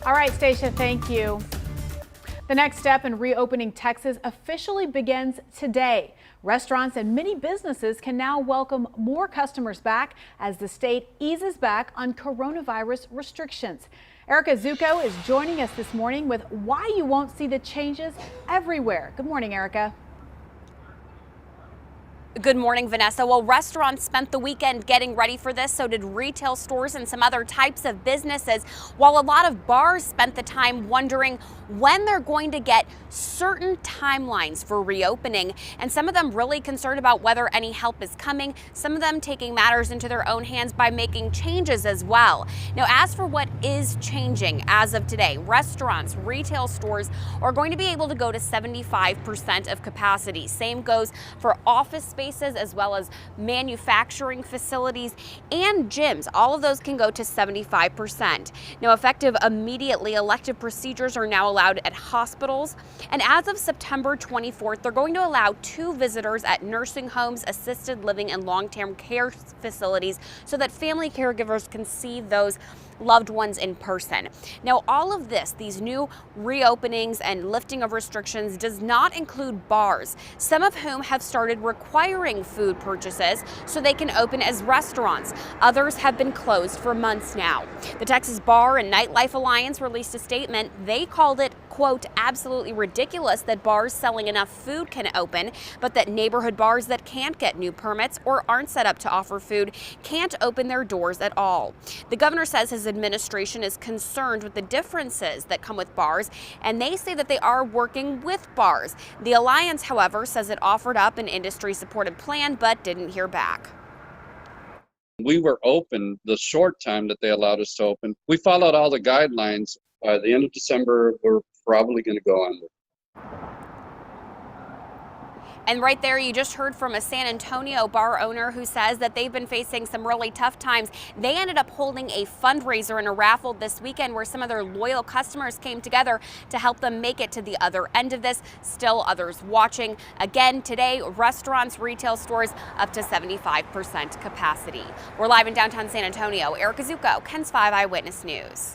All right, Stacia, thank you. The next step in reopening Texas officially begins today. Restaurants and many businesses can now welcome more customers back as the state eases back on coronavirus restrictions. Erica Zuko is joining us this morning with why you won't see the changes everywhere. Good morning, Erica. Good morning, Vanessa. Well, restaurants spent the weekend getting ready for this. So did retail stores and some other types of businesses, while a lot of bars spent the time wondering when they're going to get certain timelines for reopening. And some of them really concerned about whether any help is coming. Some of them taking matters into their own hands by making changes as well. Now, as for what is changing as of today, restaurants, retail stores are going to be able to go to 75% of capacity. Same goes for office spaces as well as manufacturing facilities and gyms. All of those can go to 75%. Now, effective immediately, elective procedures are now allowed at hospitals. And as of September 24th, they're going to allow 2 visitors at nursing homes, assisted living, and long-term care facilities so that family caregivers can see those loved ones in person. Now, all of this, these new reopenings and lifting of restrictions, does not include bars, some of whom have started requiring food purchases so they can open as restaurants. Others have been closed for months now. The Texas Bar and Nightlife Alliance released a statement. They called it, quote, absolutely ridiculous that bars selling enough food can open, but that neighborhood bars that can't get new permits or aren't set up to offer food can't open their doors at all. The governor says his administration is concerned with the differences that come with bars, and they say that they are working with bars. The alliance, however, says it offered up an industry-supported plan but didn't hear back. We were open the short time that they allowed us to open. We followed all the guidelines. By the end of December, we're probably going to go under. And right there, you just heard from a San Antonio bar owner who says that they've been facing some really tough times. They ended up holding a fundraiser and a raffle this weekend where some of their loyal customers came together to help them make it to the other end of this. Still others watching. Again, today, restaurants, retail stores up to 75% capacity. We're live in downtown San Antonio. Erica Zuko, KENS 5 Eyewitness News.